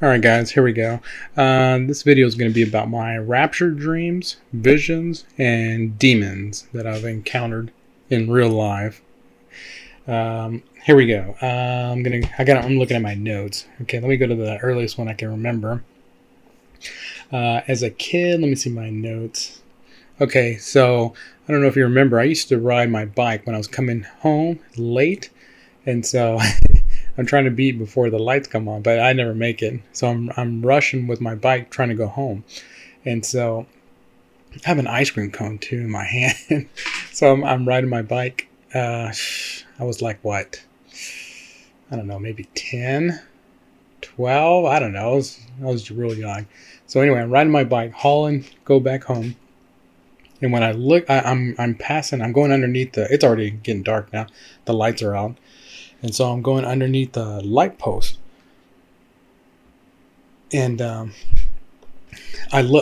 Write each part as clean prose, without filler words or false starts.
Alright guys, here we go. This video is going to be about my rapture dreams, visions, and demons that I've encountered in real life. Here we go. I'm looking at my notes. Okay, let me go to the earliest one I can remember. As a kid, let me see my notes. Okay, so I don't know if you remember, I used to ride my bike when I was coming home late, and so I'm trying to beat before the lights come on, but I never make it. So I'm rushing with my bike trying to go home. And so I have an ice cream cone too in my hand. So I'm riding my bike. I was like, what? I don't know, maybe 10, 12. I don't know. I was really young. So anyway, I'm riding my bike, hauling, go back home. And when I look, I'm passing, I'm going underneath it's already getting dark now. The lights are out. And so I'm going underneath the light post, and I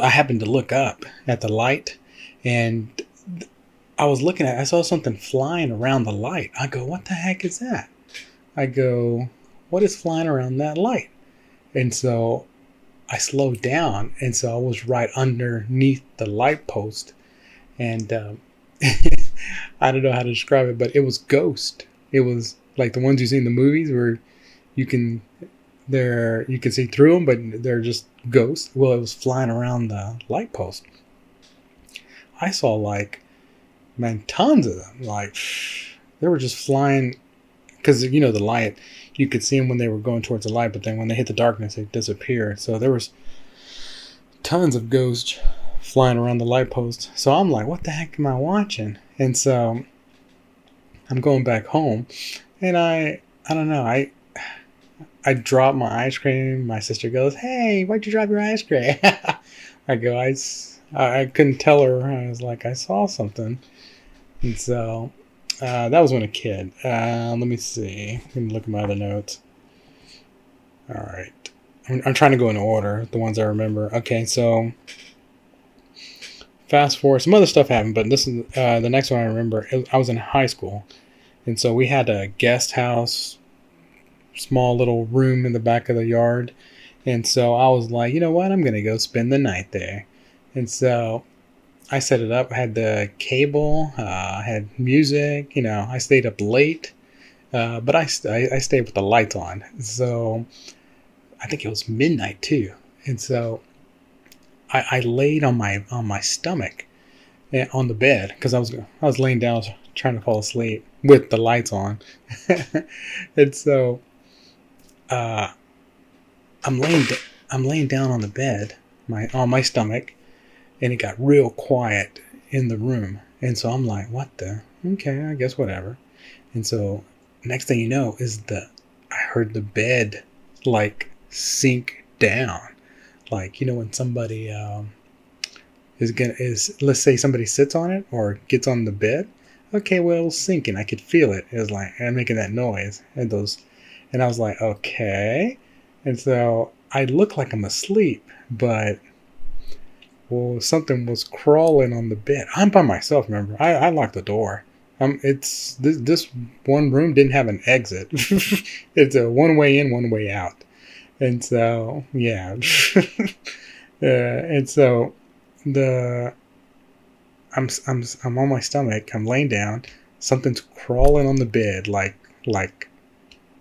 happened to look up at the light, and I saw something flying around the light. I go, what the heck is that? I go, what is flying around that light? And so I slowed down, and so I was right underneath the light post, and I don't know how to describe it, but it was ghost. It was like the ones you see in the movies where you can see through them, but they're just ghosts. Well, it was flying around the light post. I saw tons of them. Like they were just flying because the light. You could see them when they were going towards the light, but then when they hit the darkness, they disappeared. So there was tons of ghosts flying around the light post. So I'm like, what the heck am I watching? And so I'm going back home. And I don't know. I dropped my ice cream. My sister goes, "Hey, why'd you drop your ice cream?" I go, I couldn't tell her. I was like, I saw something. And so that was when a kid. Let me see. Let me look at my other notes. All right. I'm trying to go in order, the ones I remember. Okay, so fast forward. Some other stuff happened, but this is the next one I remember. I was in high school. And so we had a guest house, small little room in the back of the yard. And so I was like, you know what? I'm going to go spend the night there. And so I set it up. I had the cable, I had music, I stayed up late. But I stayed with the lights on. So I think it was midnight too. And so I laid on my stomach on the bed because I was laying down trying to fall asleep with the lights on. And so I'm laying down on the bed on my stomach, and it got real quiet in the room. And so I'm like, what the? Okay, I guess whatever. And so next thing you know I heard the bed sink down. When somebody let's say somebody sits on it or gets on the bed. Okay, well, it was sinking. I could feel it. It was I'm making that noise and I was like, okay. And so I look like I'm asleep, but something was crawling on the bed. I'm by myself. Remember, I locked the door. It's this one room didn't have an exit. It's a one way in, one way out. And so yeah, and so I'm on my stomach. I'm laying down. Something's crawling on the bed, like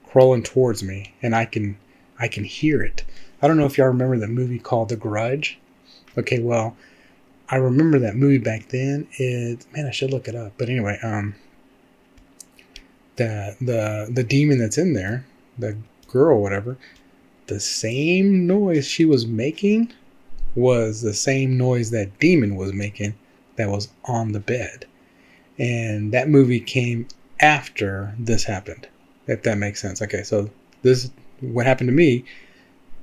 crawling towards me, and I can hear it. I don't know if y'all remember that movie called The Grudge. Okay, well, I remember that movie back then. I should look it up. But anyway, the demon that's in there, the girl, whatever, the same noise she was making was the same noise that demon was making that was on the bed. And that movie came after this happened, if that makes sense. Okay, so what happened to me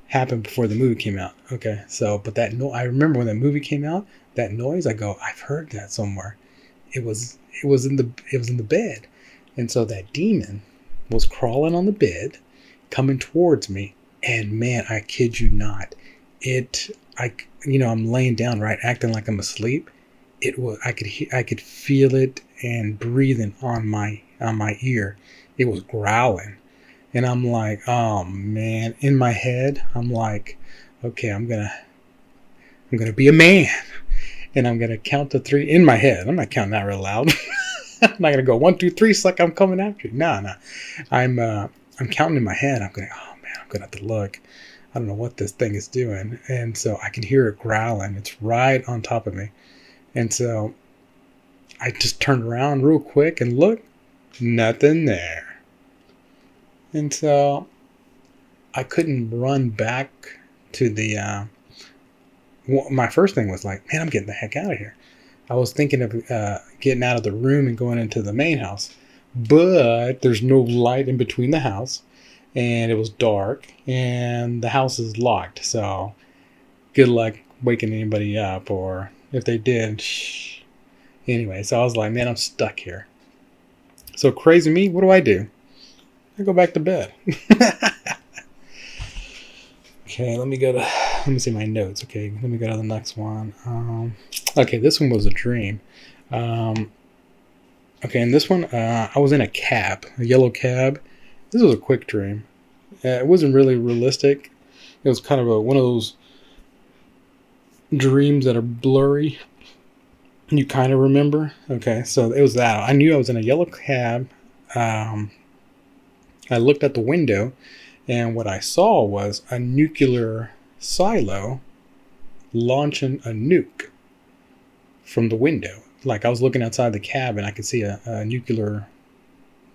happened before the movie came out. Okay, so but I remember when that movie came out, that noise, I go, I've heard that somewhere. It was in the bed. And so that demon was crawling on the bed, coming towards me, and man, I kid you not, I'm laying down, right, acting like I'm asleep. I could feel it and breathing on my ear. It was growling. And I'm like, oh man. In my head, I'm like, okay, I'm gonna be a man, and I'm gonna count to three in my head. I'm not counting that real loud. I'm not gonna go 1, 2, 3. It's like I'm coming after you. No, no. I'm counting in my head. I'm going, oh man, I'm gonna have to look. I don't know what this thing is doing, and so I can hear it growling. It's right on top of me, and so I just turned around real quick and looked. Nothing there, and so I couldn't run back to the. My first thing was like, man, I'm getting the heck out of here. I was thinking of getting out of the room and going into the main house, but there's no light in between the house, and it was dark, and the house is locked. So good luck waking anybody up, or if they did, anyway. So I was like, man, I'm stuck here. So crazy me, what do? I go back to bed. Okay, let me see my notes. Okay, let me go to the next one. Okay, this one was a dream. Okay, in this one, I was in a cab, a yellow cab. This was a quick dream. It wasn't really realistic. It was kind of one of those dreams that are blurry. You kind of remember. Okay, so it was that. I knew I was in a yellow cab. I looked at the window, and what I saw was a nuclear silo launching a nuke from the window. Like I was looking outside the cab and I could see a nuclear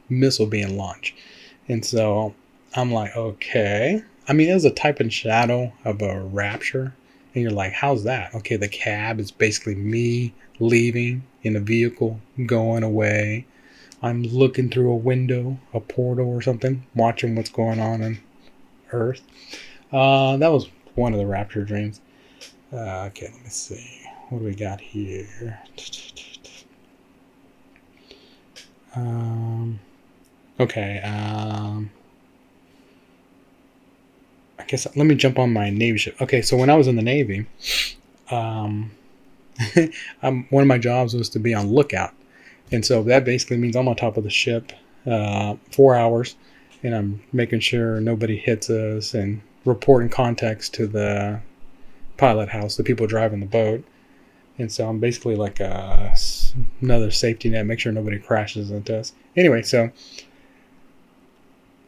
missile being launched. And so I'm like, okay. I mean, it was a type and shadow of a Rapture. And you're like, how's that? Okay, the cab is basically me leaving in a vehicle, going away. I'm looking through a window, a portal or something, watching what's going on Earth. That was one of the Rapture dreams. Okay, let me see. What do we got here? Okay. I guess let me jump on my Navy ship. Okay, so when I was in the Navy, one of my jobs was to be on lookout. And so that basically means I'm on top of the ship 4 hours, and I'm making sure nobody hits us and reporting contacts to the pilot house, the people driving the boat. And so I'm basically like another safety net, make sure nobody crashes into us. Anyway, so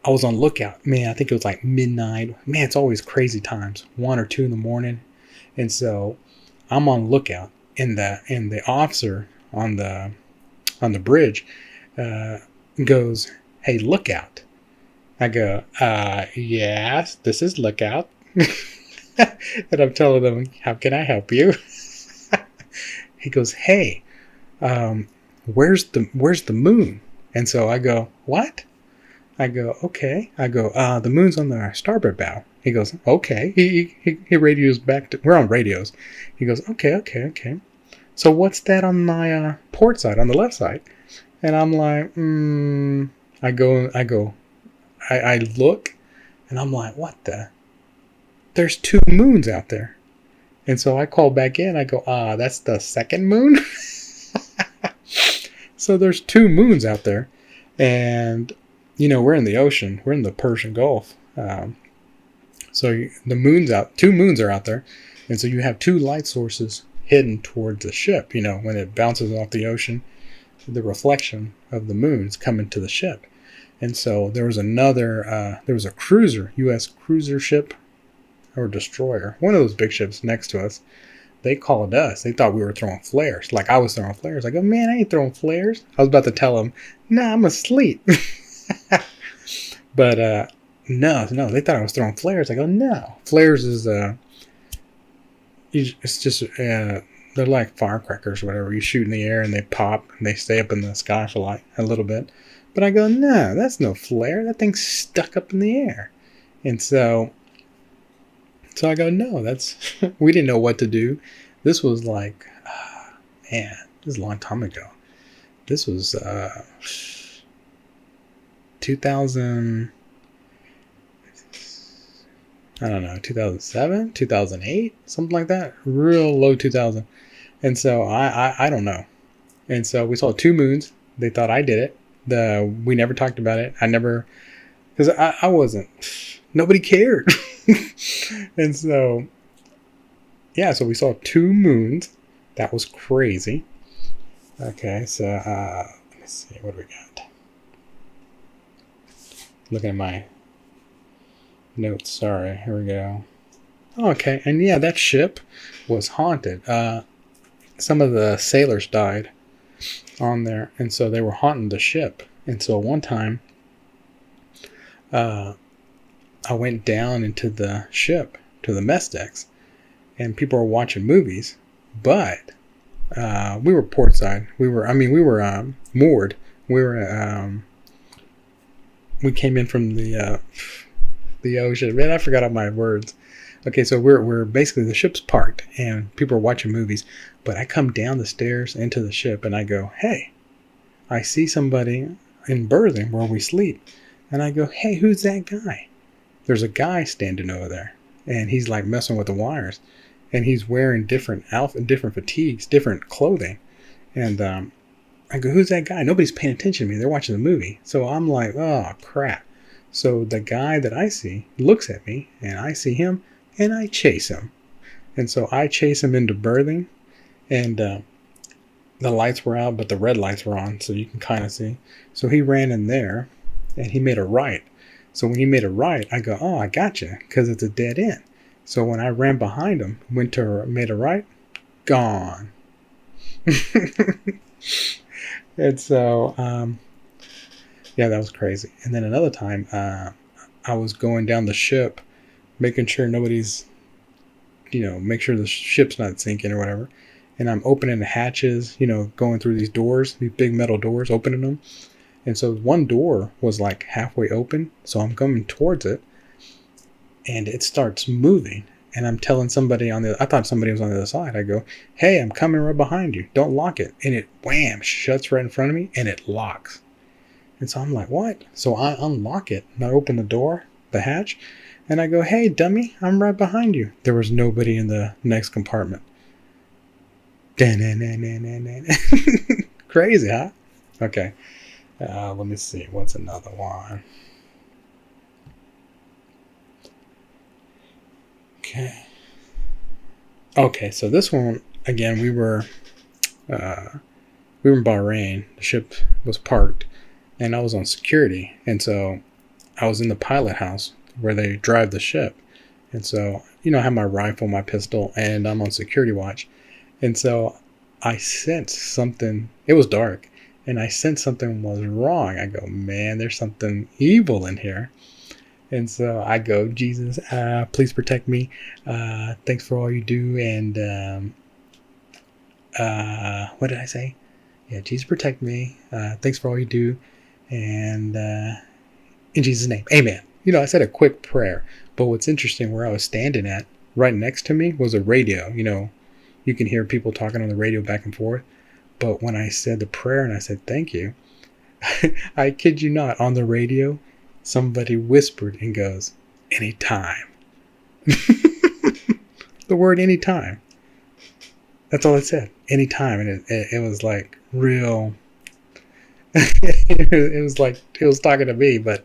I was on lookout. Man, I think it was like midnight. Man, it's always crazy times, 1 or 2 in the morning. And so I'm on lookout, and the officer on the bridge goes, "Hey, lookout." I go, yes, this is lookout. And I'm telling them, how can I help you? He goes, hey, where's the moon? And so I go, what? I go, okay. I go, the moon's on the starboard bow. He goes, okay. He radios back to, we're on radios. He goes, okay. So what's that on my port side, on the left side? And I'm like, I look, and I'm like, what the? There's 2 moons out there. And so I call back in. I go, that's the second moon? So there's 2 moons out there. And, we're in the ocean. We're in the Persian Gulf. So the moon's out. 2 moons are out there. And so you have 2 light sources hidden towards the ship. When it bounces off the ocean, the reflection of the moon's coming to the ship. And so there was a cruiser, U.S. cruiser ship or destroyer, one of those big ships next to us. They called us. They thought we were throwing flares. Like I was throwing flares. I go, man, I ain't throwing flares. I was about to tell them, nah, I'm asleep. But no, they thought I was throwing flares. I go, no. Flares is, it's just, they're like firecrackers or whatever. You shoot in the air and they pop and they stay up in the sky for like a little bit. But I go, no, that's no flare. That thing's stuck up in the air. And so I go, no, we didn't know what to do. This was like, man, this is a long time ago. This was 2000, I don't know, 2007, 2008, something like that. Real low 2000. And so I don't know. And so we saw 2 moons. They thought I did it. We never talked about it. I never because I wasn't, nobody cared. And so, yeah, so we saw 2 moons. That was crazy. Okay, so let me see, what do we got? Looking at my notes, sorry, here we go. Okay, and yeah, that ship was haunted. Some of the sailors died on there, and so they were haunting the ship. And so one time, I went down into the ship to the mess decks, and people were watching movies, but we were portside. We were moored. We came in from the ocean. Man, I forgot all my words. Okay, so we're basically, the ship's parked and people are watching movies, but I come down the stairs into the ship and I go, hey, I see somebody in berthing where we sleep, and I go, hey, who's that guy? There's a guy standing over there, and he's like messing with the wires, and he's wearing different fatigues, different clothing, and I go, who's that guy? Nobody's paying attention to me. They're watching the movie, so I'm like, oh crap. So the guy that I see looks at me, and I see him, and I chase him. And so I chase him into berthing, and the lights were out, but the red lights were on, so you can kind of see. So he ran in there, and he made a right. So when he made a right, I go, oh, I got you, because it's a dead end. So when I ran behind him, made a right, gone. And so, yeah, that was crazy. And then another time, I was going down the ship, making sure nobody's, make sure the ship's not sinking or whatever. And I'm opening the hatches, going through these doors, these big metal doors, opening them. And so one door was like halfway open. So I'm coming towards it, and it starts moving. And I'm telling somebody I thought somebody was on the other side. I go, hey, I'm coming right behind you. Don't lock it. And it, wham, shuts right in front of me, and it locks. And so I'm like, what? So I unlock it, and I open the door, the hatch, and I go, hey, dummy, I'm right behind you. There was nobody in the next compartment. Crazy, huh? Okay. Let me see. What's another one? Okay, so this one, again, we were in Bahrain. The ship was parked, and I was on security. And so I was in the pilot house where they drive the ship. And so, I have my rifle, my pistol, and I'm on security watch. And so I sensed something. It was dark, and I sensed something was wrong. I go, man, there's something evil in here. And so I go, Jesus, please protect me. Thanks for all you do. And what did I say? Yeah, Jesus, protect me. Thanks for all you do. And in Jesus' name, amen. I said a quick prayer. But what's interesting, where I was standing at, right next to me, was a radio. You can hear people talking on the radio back and forth. But when I said the prayer and I said thank you, I kid you not, on the radio, somebody whispered and goes, anytime. The word anytime. That's all it said. Anytime. And it was like real. It was like it was talking to me, but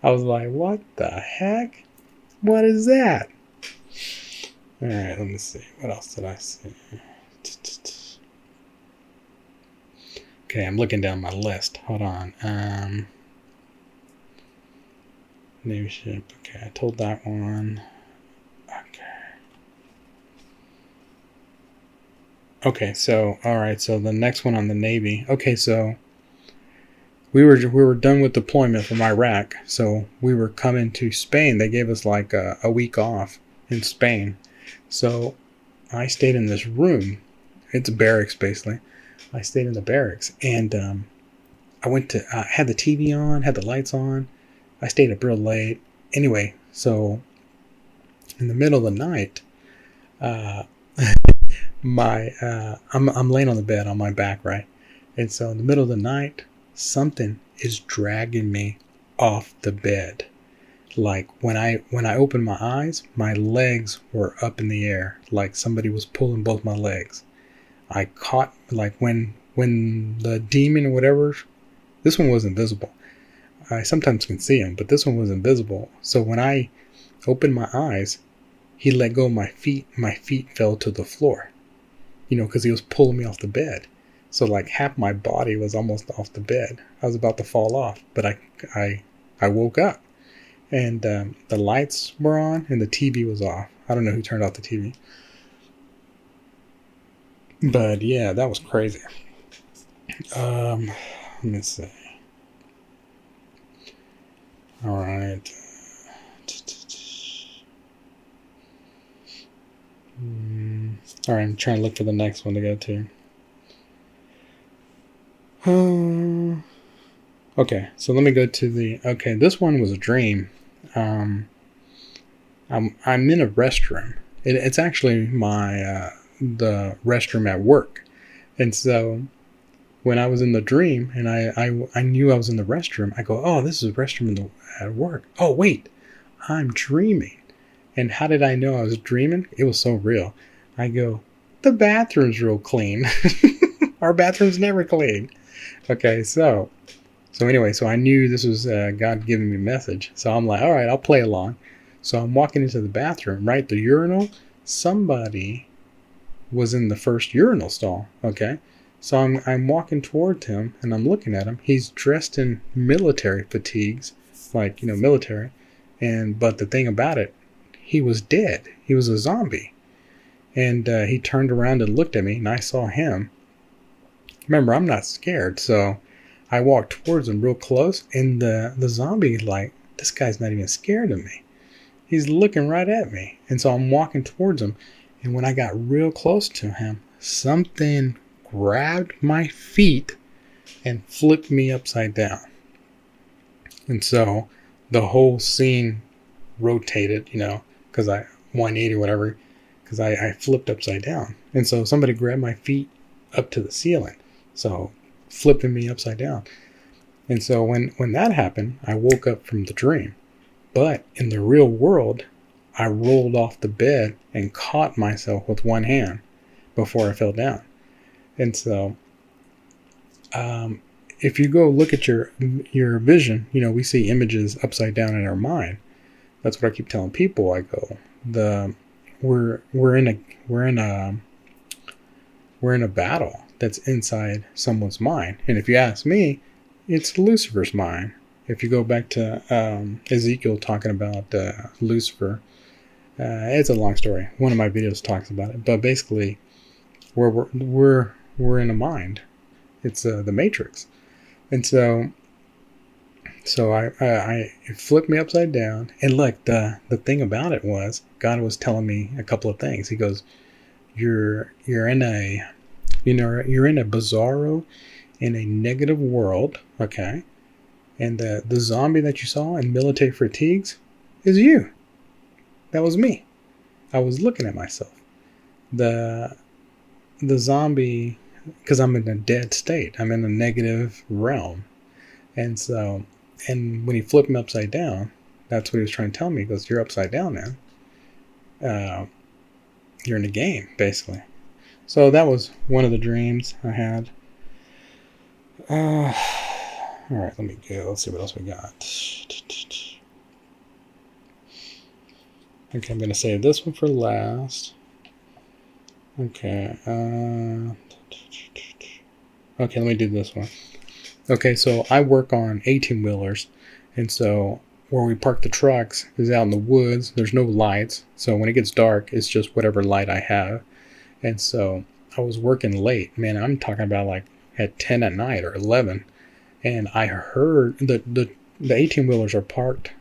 I was like, what the heck? What is that? All right, let me see. What else did I see? Okay, I'm looking down my list. Hold on. Navy ship. Okay, I told that one. Okay, so all right, so the next one on the Navy. Okay, so we were done with deployment from Iraq, so we were coming to Spain. They gave us like a week off in Spain. So I stayed in this room. It's barracks, basically. I stayed in the barracks, and I had the TV on, had the lights on. I stayed up real late. Anyway, so in the middle of the night, I'm laying on the bed on my back, right? And so in the middle of the night, something is dragging me off the bed. Like when I opened my eyes, my legs were up in the air, like somebody was pulling both my legs. I caught, like when the demon or whatever, this one was invisible. I sometimes can see him, but this one was invisible. So when I opened my eyes, he let go of my feet. My feet fell to the floor, because he was pulling me off the bed. So like half my body was almost off the bed. I was about to fall off, but I woke up, and the lights were on and the TV was off. I don't know who turned off the TV. But yeah, that was crazy. Let me see. All right. All right, I'm trying to look for the next one to go to. Okay, so let me go to okay, this one was a dream. I'm in a restroom. It's actually the restroom at work. And so when I was in the dream and I knew I was in the restroom, I go, oh, this is a restroom at work. Oh, wait, I'm dreaming. And how did I know I was dreaming? It was so real. I go, the bathroom's real clean. Our bathroom's never clean. Okay, so anyway, so I knew this was God giving me a message. So I'm like, all right, I'll play along. So I'm walking into the bathroom, right? The urinal. Somebody was in the first urinal stall. Okay. So I'm walking towards him and I'm looking at him. He's dressed in military fatigues, like, military. But the thing about it, he was dead. He was a zombie. And he turned around and looked at me and I saw him. Remember, I'm not scared. So I walked towards him real close and the zombie, like, this guy's not even scared of me. He's looking right at me. And so I'm walking towards him. And when I got real close to him, something grabbed my feet and flipped me upside down. And so the whole scene rotated, because I 180 or whatever, because I flipped upside down. And so somebody grabbed my feet up to the ceiling. So flipping me upside down. And so when that happened, I woke up from the dream. But in the real world, I rolled off the bed and caught myself with one hand before I fell down. And so if you go look at your vision, we see images upside down in our mind. That's what I keep telling people. I go, we're in a battle that's inside someone's mind. And if you ask me, it's Lucifer's mind. If you go back to Ezekiel talking about Lucifer, it's a long story. One of my videos talks about it, but basically, we're in a mind. It's the Matrix, and so I it flipped me upside down. And look, the thing about it was God was telling me a couple of things. He goes, you're in a bizarro, in a negative world, okay. And the zombie that you saw in military fatigues is you. That was me. I was looking at myself. The zombie, because I'm in a dead state. I'm in a negative realm. And so, and when he flipped me upside down, that's what he was trying to tell me. He goes, you're upside down now. You're in the game, basically. So that was one of the dreams I had. All right, let me go. Let's see what else we got. Okay, I'm going to save this one for last. Okay. Okay, let me do this one. Okay, so I work on 18-wheelers. And so where we park the trucks is out in the woods. There's no lights. So when it gets dark, it's just whatever light I have. And so I was working late. Man, I'm talking about like at 10 at night or 11. And I heard the 18-wheelers are parked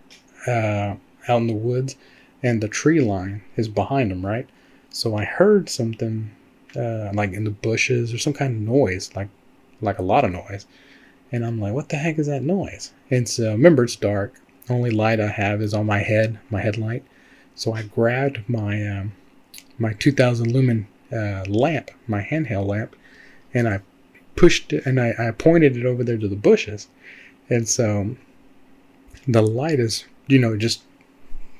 out in the woods, and the tree line is behind them, right? So I heard something like in the bushes or some kind of noise, like a lot of noise. And I'm like, what the heck is that noise? And so remember, it's dark. Only light I have is on my headlight. So I grabbed my 2000 lumen lamp, my handheld lamp, and I pushed it and I pointed it over there to the bushes. And so the light is, just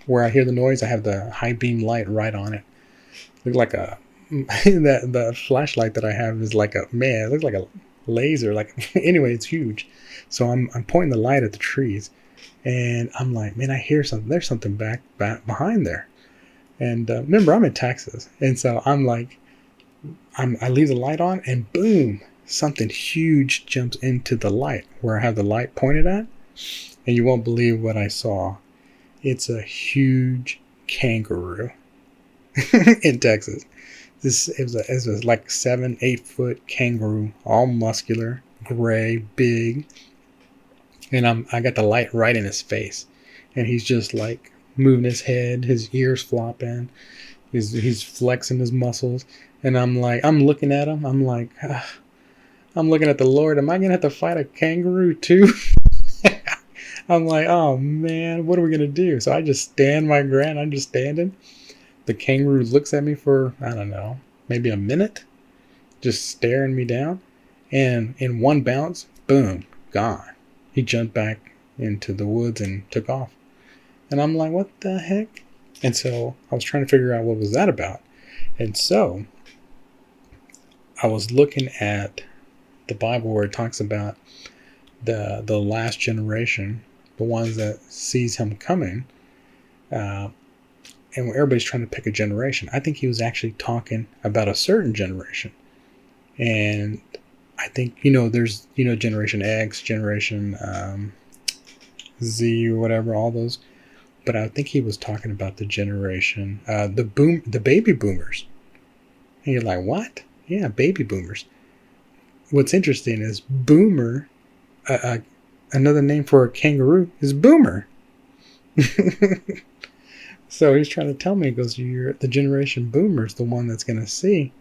where I hear the noise, I have the high beam light right on it. Look like the flashlight that I have is like it looks like laser. Like anyway, it's huge. So I'm pointing the light at the trees, and I'm like, man, I hear something. There's something back behind there. And remember, I'm in Texas, and so I'm like, I leave the light on, and boom, something huge jumps into the light where I have the light pointed at, and you won't believe what I saw. It's a huge kangaroo in Texas. It was like 7-8 foot kangaroo, all muscular, gray, big, and I got the light right in his face, and he's just like moving his head, his ears flopping, he's flexing his muscles, and I'm looking at him, I'm like, I'm looking at the Lord. Am I gonna have to fight a kangaroo too? I'm like, oh man, what are we gonna do? So I just stand my ground. I'm just standing. The kangaroo looks at me for, I don't know, maybe a minute, just staring me down. And in one bounce, boom, gone. He jumped back into the woods and took off. And I'm like, what the heck? And so I was trying to figure out what was that about. And so I was looking at the Bible where it talks about the last generation, the ones that sees him coming. And everybody's trying to pick a generation. I think he was actually talking about a certain generation. And I think, there's, Generation X, Generation Z or whatever, all those. But I think he was talking about the generation, the baby boomers. And you're like, what? Yeah, baby boomers. What's interesting is boomer, another name for a kangaroo is boomer. So he's trying to tell me, he goes, you're the generation boomers, the one that's going to see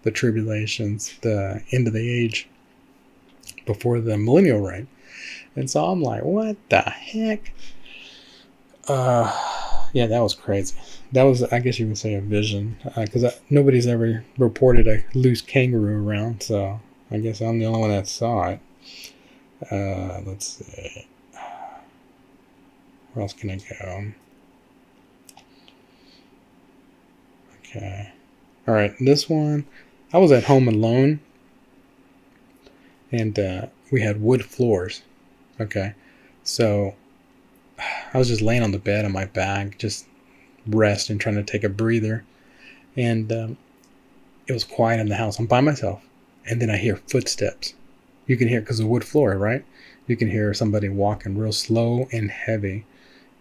the tribulations, the end of the age before the millennial reign. And so I'm like, what the heck? Yeah, that was crazy. That was, I guess you would say, a vision, because nobody's ever reported a loose kangaroo around, so I guess I'm the only one that saw it. Let's see. Where else can I go? Okay. All right, this one, I was at home alone, and we had wood floors. Okay, so I was just laying on the bed on my back, just resting, trying to take a breather, and it was quiet in the house. I'm by myself, and then I hear footsteps. You can hear, because of wood floor, right? You can hear somebody walking real slow and heavy.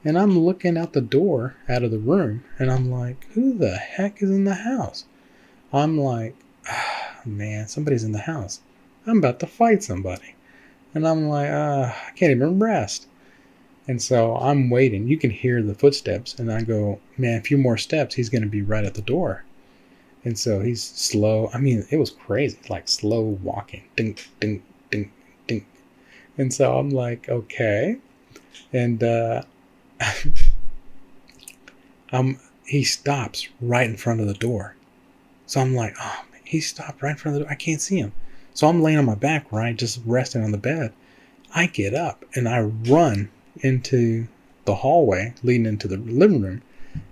And I'm looking out the door, out of the room, and I'm like, who the heck is in the house? I'm like, man, somebody's in the house. I'm about to fight somebody. And I'm like, I can't even rest. And so I'm waiting. You can hear the footsteps, and I go, man, a few more steps, he's going to be right at the door. And so he's slow. I mean, it was crazy, like slow walking. Dink, dink, dink, dink. And so I'm like, okay. And he stops right in front of the door. So I'm like, oh, man, he stopped right in front of the door. I can't see him. So I'm laying on my back, right, just resting on the bed. I get up and I run into the hallway leading into the living room.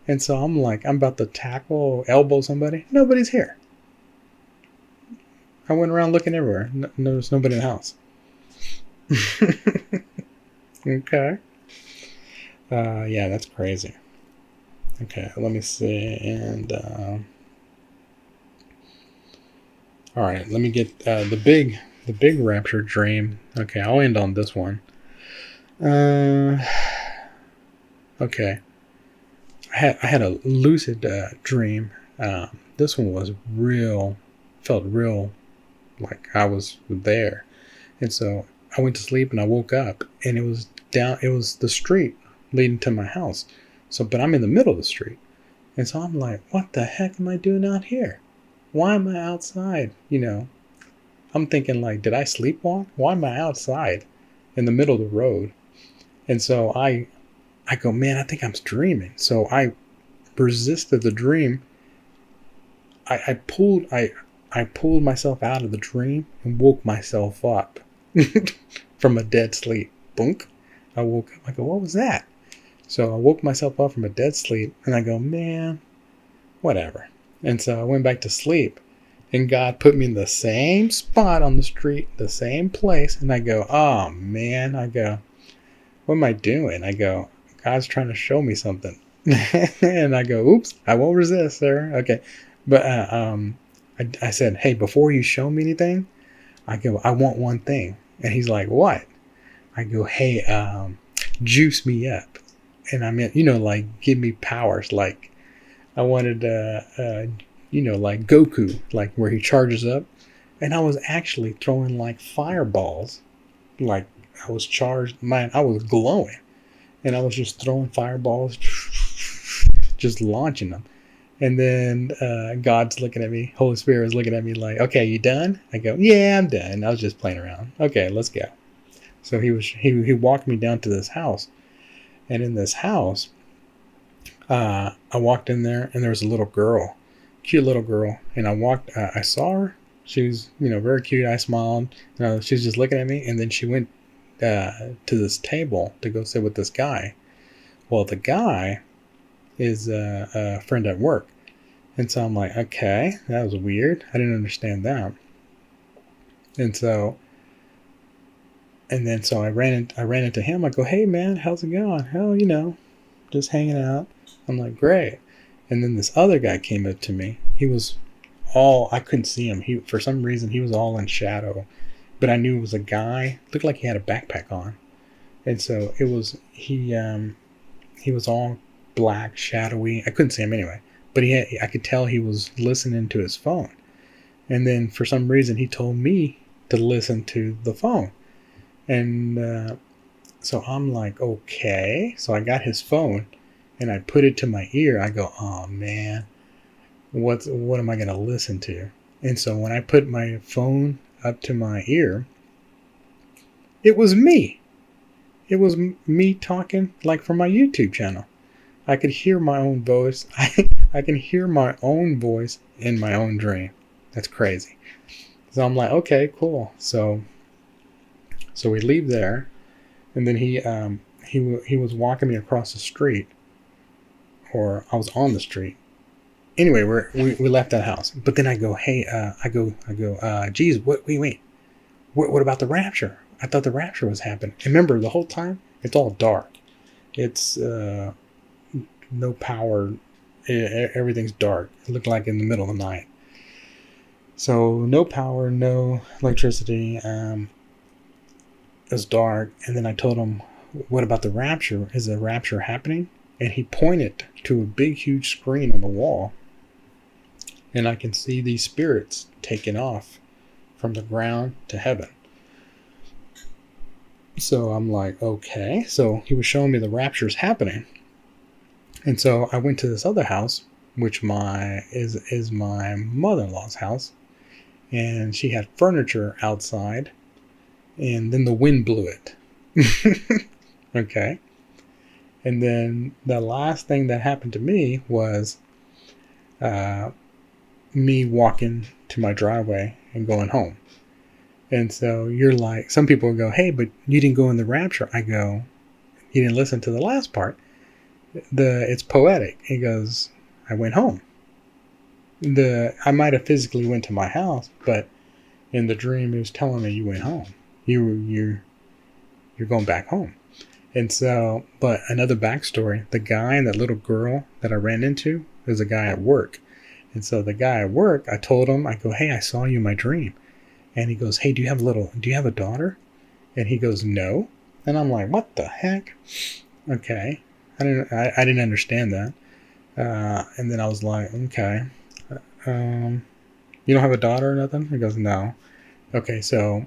And so I'm like, I'm about to tackle, elbow somebody. Nobody's here. I went around looking everywhere. There's nobody in the house. Okay. Yeah, that's crazy. Okay, let me see. And all right, let me get the big rapture dream. Okay, I'll end on this one. Okay, I had a lucid dream. This one was real, felt real, like I was there. And so I went to sleep and I woke up, and it was the street leading to my house. So, but I'm in the middle of the street. And so I'm like, what the heck am I doing out here? Why am I outside? I'm thinking, like, did I sleepwalk? Why am I outside in the middle of the road? And so I go, man, I think I'm dreaming. So I resisted the dream. I pulled myself out of the dream and woke myself up from a dead sleep. Boink. I woke up. I go, what was that? So I woke myself up from a dead sleep, and I go, man, whatever. And so I went back to sleep, And God put me in the same spot on the street, the same place. And I go, oh man, I go, what am I doing? I go, God's trying to show me something. And I go, oops, I won't resist, sir. Okay. But I said, hey, before you show me anything, I go, I want one thing. And he's like, what? I go, hey, juice me up. And I meant, like give me powers. Like I wanted, like Goku, like where he charges up. And I was actually throwing like fireballs. Like I was charged, man, I was glowing. And I was just throwing fireballs, just launching them. And then God's looking at me. Holy Spirit is looking at me like, okay, you done? I go, yeah, I'm done. I was just playing around. Okay, let's go. So he walked me down to this house. And in this house, I walked in there and there was a little girl, cute little girl. And I saw her. She was, very cute. I smiled. She was just looking at me. And then she went to this table to go sit with this guy. Well, the guy is a friend at work. And so I'm like, okay, that was weird. I didn't understand that. And so I ran into him. I go, hey man, how's it going? Hell, just hanging out. I'm like, great. And then this other guy came up to me. He was I couldn't see him. For some reason, he was all in shadow, but I knew it was a guy. Looked like he had a backpack on. And so he was all black, shadowy. I couldn't see him anyway, but I could tell he was listening to his phone. And then for some reason, he told me to listen to the phone. And so I'm like, okay. So I got his phone and I put it to my ear. I go, oh man, what am I going to listen to? And so when I put my phone up to my ear, it was me. It was me talking like from my YouTube channel. I could hear my own voice. I can hear my own voice in my own dream. That's crazy. So I'm like, okay, cool. So we leave there, and then he was walking me across the street, or I was on the street. Anyway, we left that house. But then I go, hey, geez, wait. What about the rapture? I thought the rapture was happening. And remember, the whole time it's all dark. It's no power. Everything's dark. It looked like in the middle of the night. So no power, no electricity. It was dark. And then I told him, what about the rapture? Is the rapture happening? And he pointed to a big, huge screen on the wall. And I can see these spirits taking off from the ground to heaven. So I'm like, okay. So he was showing me the rapture is happening. And so I went to this other house, which is my mother-in-law's house. And she had furniture outside. And then the wind blew it. Okay. And then the last thing that happened to me was me walking to my driveway and going home. And so you're like, some people will go, hey, but you didn't go in the rapture. I go, you didn't listen to the last part. It's poetic. He goes, I went home. I might have physically went to my house, but in the dream, he was telling me you went home. You're going back home. And so, but another backstory, the guy and that little girl that I ran into is a guy at work. And so the guy at work, I told him, I go, hey, I saw you in my dream. And he goes, hey, do you have a daughter? And he goes, no. And I'm like, what the heck? Okay. I didn't understand that. And then I was like, okay. You don't have a daughter or nothing? He goes, no. Okay, so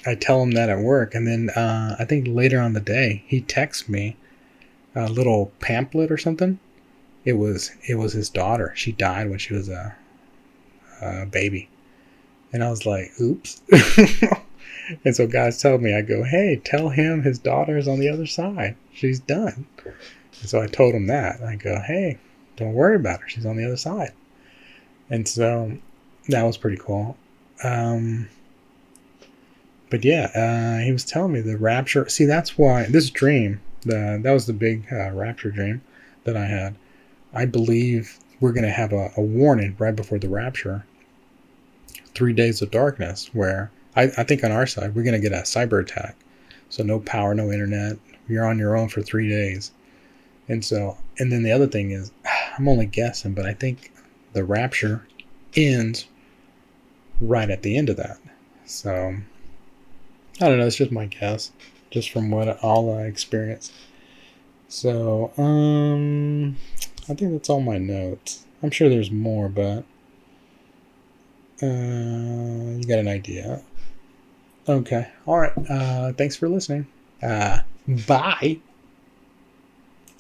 I tell him that at work. And then I think later on the day, he texts me a little pamphlet or something. It was his daughter. She died when she was a baby. And I was like, oops. And so God's telling me, I go, hey, tell him his daughter's on the other side. She's done. And so I told him that. I go, hey, don't worry about her. She's on the other side. And so that was pretty cool. But yeah, he was telling me the rapture. See, that's why this dream, that was the big rapture dream that I had. I believe we're going to have a warning right before the rapture. 3 days of darkness where I think on our side we're going to get a cyber attack. So no power, no internet. You're on your own for 3 days. And then the other thing is, I'm only guessing, but I think the rapture ends right at the end of that. So I don't know. It's just my guess, just from what all I experienced. So I think that's all my notes. I'm sure there's more, but you got an idea. Okay. All right. Thanks for listening. Bye.